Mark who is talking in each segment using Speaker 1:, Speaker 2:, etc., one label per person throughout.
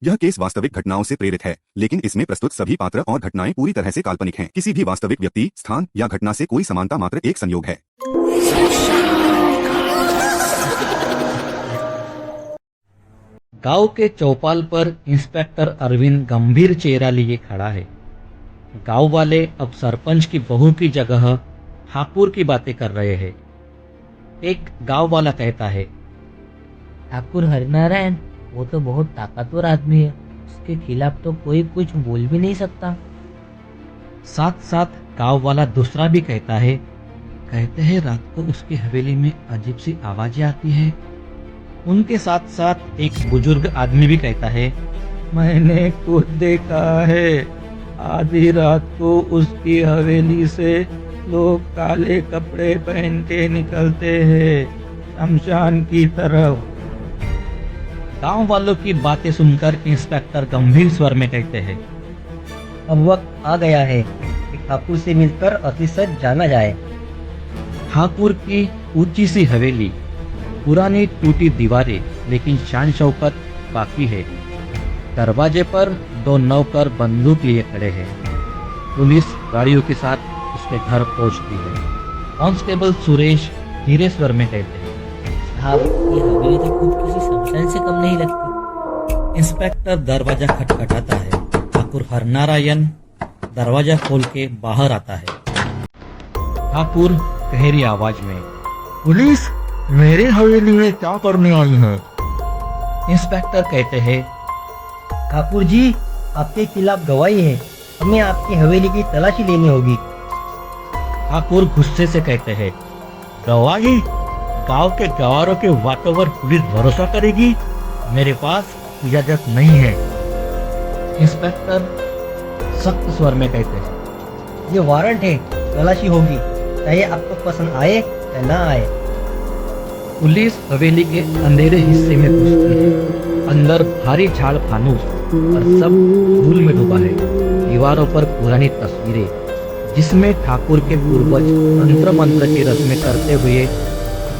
Speaker 1: यह केस वास्तविक घटनाओं से प्रेरित है, लेकिन इसमें प्रस्तुत सभी पात्र और घटनाएं पूरी तरह से काल्पनिक हैं। किसी भी वास्तविक व्यक्ति, स्थान या घटना से कोई समानता मात्र एक संयोग है।
Speaker 2: गांव के चौपाल पर इंस्पेक्टर अरविंद गंभीर चेहरा लिए खड़ा है। गांव वाले अब सरपंच की बहू की जगह ठाकुर की बातें कर रहे हैं। एक गांव वाला कहता है,
Speaker 3: ठाकुर हरिनारायण वो तो बहुत ताकतवर आदमी है, उसके खिलाफ तो कोई कुछ बोल भी नहीं सकता।
Speaker 2: साथ साथ गांव वाला दूसरा भी कहता है, कहते हैं रात को उसकी हवेली में अजीब सी आवाजें आती है। उनके साथ साथ एक बुजुर्ग आदमी भी कहता है, मैंने खुद देखा है, आधी रात को उसकी हवेली से लोग काले कपड़े पहन के निकलते हैं शमशान की तरफ। गांव वालों की बातें सुनकर इंस्पेक्टर गंभीर स्वर में कहते हैं,
Speaker 3: अब वक्त आ गया है कि ठाकुर से मिलकर असली सच जाना जाए।
Speaker 2: ठाकुर की ऊंची सी हवेली, पुरानी टूटी दीवारें, लेकिन शान शौकत बाकी है। दरवाजे पर दो नौकर बंदूक लिए खड़े हैं। पुलिस गाड़ियों के साथ उसके घर पहुंचती है। कांस्टेबल सुरेश धीरे स्वर में कहते हैं,
Speaker 3: साहब ये हवेली तो खुद किसी शमशान से कम नहीं लगती।
Speaker 2: इंस्पेक्टर दरवाजा खटखटाता है। ठाकुर हरनारायण दरवाजा खोल के बाहर आता है। ठाकुर गहरी आवाज में, पुलिस मेरे हवेली में क्या करने आई है? इंस्पेक्टर कहते हैं,
Speaker 3: ठाकुर जी आपके खिलाफ गवाही है, हमें आपकी हवेली की तलाशी लेनी होगी।
Speaker 2: ठाकुर गुस्से से कहते हैं, गवाही? गांव के गवारों के बातों पर पुलिस भरोसा करेगी? मेरे पास इजाजत नहीं है। इंस्पेक्टर सख्त स्वर में कहते हैं,
Speaker 3: ये वारंट है, तलाशी होगी, चाहे आपको पसंद आए या ना आए।
Speaker 2: पुलिस हवेली के अंधेरे हिस्से में घुसती है। अंदर भारी झाड़ फानूस और सब धूल में डूबा है। दीवारों पर पुरानी तस्वीरें जिसमें ठाकुर के पूर्वज तंत्र मंत्र की रस्में करते हुए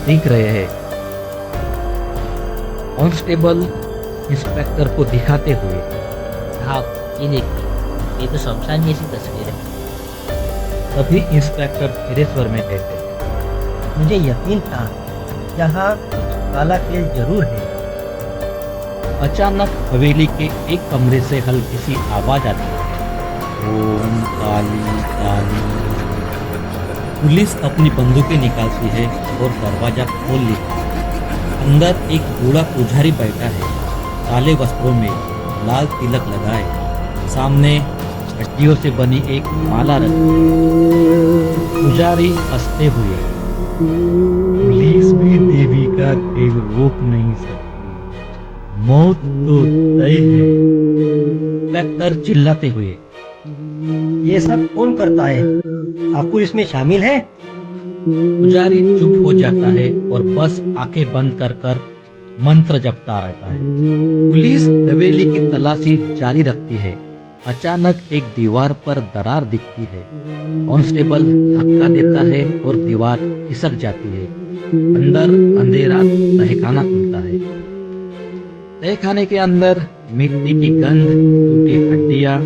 Speaker 2: दिख रहे हैं। कांस्टेबल इंस्पेक्टर को दिखाते हुए,
Speaker 3: साहब ये देखिए, ये तो शमशान जैसी तस्वीर है।
Speaker 2: तभी इंस्पेक्टर धीरे स्वर में कहते हैं,
Speaker 3: मुझे यकीन था यहाँ कुछ काला तेल जरूर है।
Speaker 2: अचानक हवेली के एक कमरे से हल्की सी आवाज आती है, ओम काली काली। पुलिस अपनी बंदूकें निकालती है और दरवाजा खोल लेती है। अंदर एक बूढ़ा पुजारी बैठा है, काले वस्त्रों में, लाल तिलक लगाए। सामने हड्डियों से बनी एक माला रखी है। पुजारी हंसते हुए, पुलिस भी देवी का तेल रोक नहीं सकती, मौत तो तय है। इंस्पेक्टर चिल्लाते हुए,
Speaker 3: ये सब कौन करता है? ठाकुर इसमें शामिल है?
Speaker 2: पुजारी चुप हो जाता है और बस आंखें बंद कर कर मंत्र जपता रहता है। पुलिस हवेली की तलाशी जारी रखती है। अचानक एक दीवार पर दरार दिखती है। कांस्टेबल धक्का देता है और दीवार खिसक जाती है। अंदर अंधेरा तहखाना खुलता है। तहखाने के अंदर मिट्टी की गंध, टूटी हड्डियां,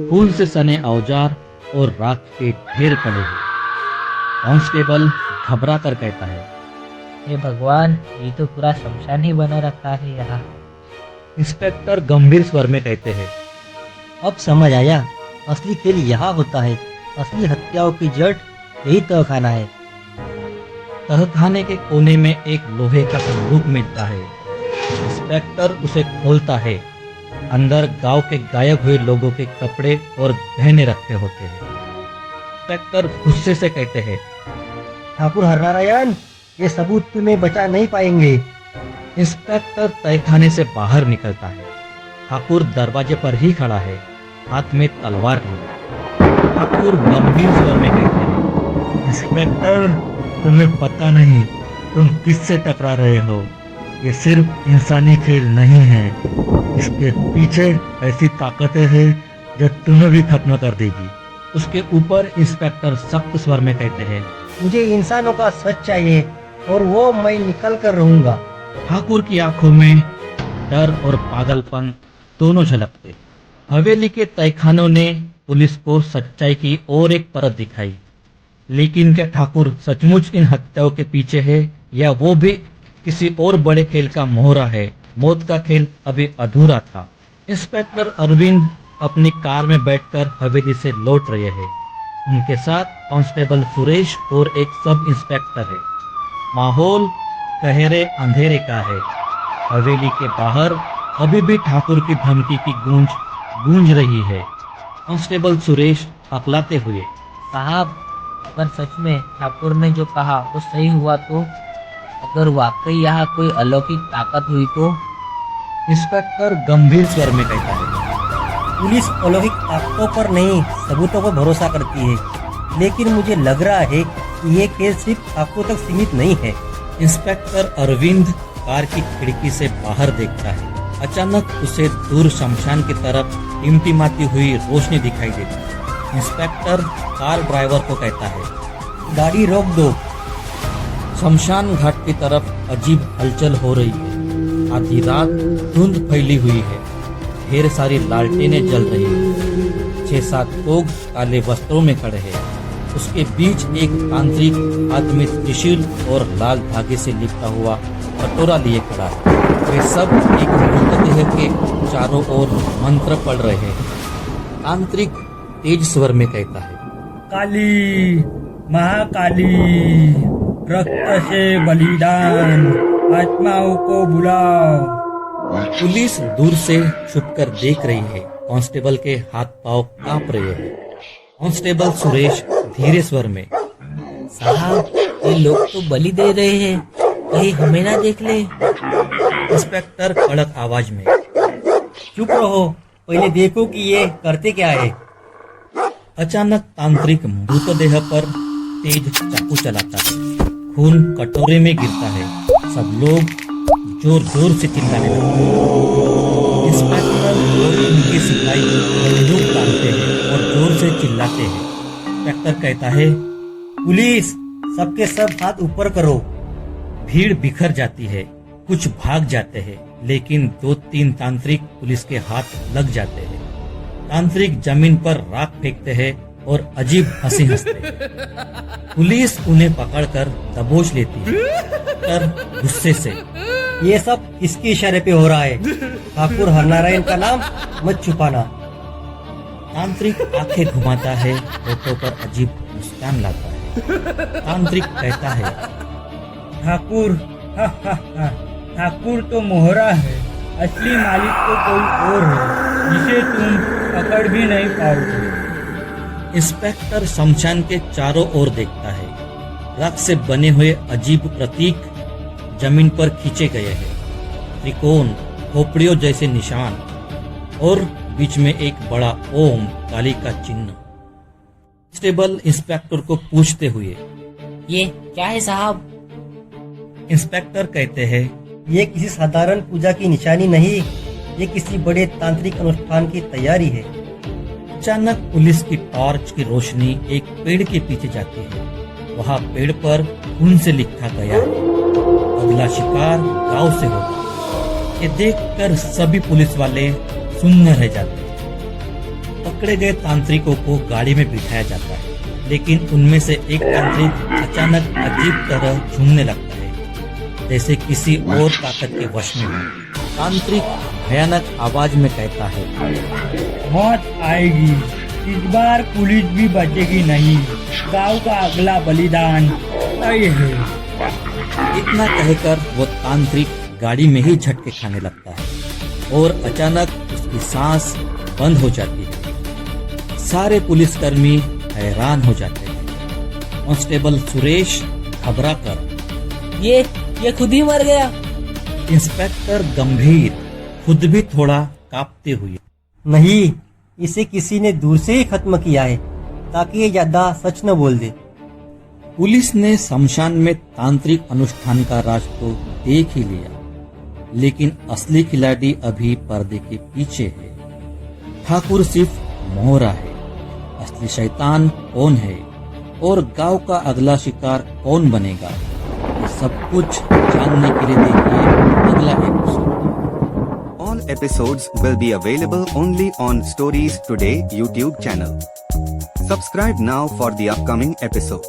Speaker 2: खून से सने औजार और राख के ढेर पड़े हैं। कांस्टेबल घबरा कर कहता है,
Speaker 3: हे भगवान, ये तो पूरा शमशान ही बना रखा है यहाँ।
Speaker 2: इंस्पेक्टर गंभीर स्वर में कहते हैं,
Speaker 3: अब समझ आया, असली खेल यहाँ होता है, असली हत्याओं की जड़ यही तहखाना है।
Speaker 2: तहखाने के कोने में एक लोहे का संदूक मिलता है। इंस्पेक्टर उसे खोलता है। अंदर गांव के गायब हुए लोगों के कपड़े और गहने रखे होते हैं। इंस्पेक्टर गुस्से से कहते हैं,
Speaker 3: ठाकुर हरनारायण, ये सबूत तुम्हें बचा नहीं पाएंगे।
Speaker 2: इंस्पेक्टर तहखाने से बाहर निकलता है। ठाकुर दरवाजे पर ही खड़ा है, हाथ में तलवार है। ठाकुर गंभीर स्वर में कहते हैं, इंस्पेक्टर, तुम्हें पता नहीं तुम किससे टकरा रहे हो। ये सिर्फ इंसानी खेल नहीं है, इसके पीछे ऐसी ताकतें हैं जो तुम्हें भी खत्म कर देगी। उसके ऊपर इंस्पेक्टर सख्त स्वर में कहते हैं,
Speaker 3: मुझे इंसानों का सच चाहिए और वो मैं निकल कर रहूंगा।
Speaker 2: ठाकुर की आंखों में डर और पागलपन दोनों झलकते। हवेली के तहखानों ने पुलिस को सच्चाई की और एक परत दिखाई। लेकिन क्या ठाकुर सचमुच इन हत्याओं के पीछे है, या वो भी किसी और बड़े खेल का मोहरा है? मौत का खेल अभी अधूरा था। इंस्पेक्टर अरविंद अपनी कार में बैठकर हवेली से लौट रहे हैं। उनके साथ कांस्टेबल सुरेश और एक सब इंस्पेक्टर है। माहौल गहरे अंधेरे का है। हवेली के बाहर अभी भी ठाकुर की धमकी की गूंज रही है। कांस्टेबल सुरेश हकलाते हुए,
Speaker 3: साहब, अगर सच में ठाकुर ने जो कहा वो सही हुआ तो, अगर वाकई यहाँ कोई अलौकिक ताकत हुई तो?
Speaker 2: इंस्पेक्टर गंभीर स्वर में कहता है,
Speaker 4: पुलिस अलौकिक ताकतों पर नहीं, सबूतों पर भरोसा करती है। लेकिन मुझे लग रहा है कि ये केस सिर्फ ठाकुर तक सीमित नहीं है।
Speaker 2: इंस्पेक्टर अरविंद कार की खिड़की से बाहर देखता है। अचानक उसे दूर शमशान की तरफ टिमटिमाती हुई रोशनी दिखाई देती है। इंस्पेक्टर कार ड्राइवर को कहता है,
Speaker 4: गाड़ी रोक दो।
Speaker 2: शमशान घाट की तरफ अजीब हलचल हो रही है। आधी रात, धुंध फैली हुई है। ढेर सारी लालटेनें जल रही हैं। 6-7 लोग काले वस्त्रों में खड़े हैं। उसके बीच एक तांत्रिक आदमी त्रिशूल और लाल धागे से लिपटा हुआ कटोरा लिए खड़ा है। वे सब एक मृतदेह के चारों ओर मंत्र पढ़ रहे हैं। तांत्रिक तेज स्वर में कहता है,
Speaker 5: काली, महाकाली, रक्त से बलिदान, आत्माओं को बुलाओ।
Speaker 2: पुलिस दूर से छुपकर देख रही है। कांस्टेबल के हाथ पांव कांप रहे हैं। कांस्टेबल सुरेश धीरे स्वर में,
Speaker 3: साहब, ये लोग तो बलि दे रहे हैं, कहीं हमें ना देख ले।
Speaker 2: इंस्पेक्टर कड़क आवाज में,
Speaker 4: चुप रहो, पहले देखो कि ये करते क्या है।
Speaker 2: अचानक तांत्रिक मृतदेह पर तेज चाकू चलाता है। खून कटोरे में गिरता है। सब लोग जोर जोर से चिल्लाने लगते हैं। इंस्पेक्टर और उनके सिपाही बंदूक तानते हैं और जोर से चिल्लाते हैं। इंस्पेक्टर कहता है,
Speaker 4: पुलिस, सबके सब हाथ ऊपर करो।
Speaker 2: भीड़ बिखर जाती है। कुछ भाग जाते हैं, लेकिन 2-3 तांत्रिक पुलिस के हाथ लग जाते हैं। तांत्रिक जमीन पर राख फेंकते हैं और अजीब हंसी हंसते हैं। पुलिस उन्हें पकड़कर दबोच लेती है। पर गुस्से से,
Speaker 4: ये सब किसके इशारे पे हो रहा है? ठाकुर हरनारायण का नाम मत छुपाना।
Speaker 2: तांत्रिक आंखें घुमाता है, होठों पर अजीब मुस्कान लाता है। तांत्रिक कहता है,
Speaker 5: ठाकुर, हा हा हा, ठाकुर तो मोहरा है, असली मालिक तो कोई और है, जिसे तुम पकड़ भी नहीं पाओगे।
Speaker 2: इंस्पेक्टर शमशान के चारों ओर देखता है। राख से बने हुए अजीब प्रतीक जमीन पर खींचे गए हैं। त्रिकोण, खोपड़ियों जैसे निशान और बीच में एक बड़ा ओम काली का चिन्ह। कांस्टेबल इंस्पेक्टर को पूछते हुए,
Speaker 3: ये क्या है साहब?
Speaker 2: इंस्पेक्टर कहते हैं,
Speaker 4: ये किसी साधारण पूजा की निशानी नहीं, ये किसी बड़े तांत्रिक अनुष्ठान की तैयारी है।
Speaker 2: अचानक पुलिस की टॉर्च की रोशनी एक पेड़ के पीछे जाती है। वहाँ पेड़ पर खून से लिखा गया है, अगला शिकार गांव से होगा। ये देखकर सभी पुलिस वाले सुन्न रह जाते हैं। पकड़े गए तांत्रिकों को गाड़ी में बिठाया जाता है, लेकिन उनमें से एक तांत्रिक अचानक अजीब तरह झूमने लगता है, जैसे किसी और ताकत के वश में हो। तांत्रिक भयानक आवाज में कहता है,
Speaker 5: मौत आएगी, इस बार पुलिस भी बचेगी नहीं, गांव का अगला बलिदान तय है।
Speaker 2: इतना कहकर वो तांत्रिक गाड़ी में ही झटके खाने लगता है और अचानक उसकी सांस बंद हो जाती है। सारे पुलिसकर्मी हैरान हो जाते हैं। कांस्टेबल सुरेश घबराकर,
Speaker 3: ये खुद ही मर गया।
Speaker 2: इंस्पेक्टर गंभीर, खुद भी थोड़ा कांपते हुए,
Speaker 4: नहीं, इसे किसी ने दूर से ही खत्म किया है, ताकि ये ज्यादा सच न बोल दे।
Speaker 2: पुलिस ने शमशान में तांत्रिक अनुष्ठान का राज तो देख ही लिया, लेकिन असली खिलाड़ी अभी पर्दे के पीछे है। ठाकुर सिर्फ मोहरा है, असली शैतान कौन है और गांव का अगला शिकार कौन बनेगा, ये सब कुछ जानने के लिए देखिए अगला episode.
Speaker 1: All episodes will be available only on Stories Today YouTube channel. Subscribe now for the upcoming episode.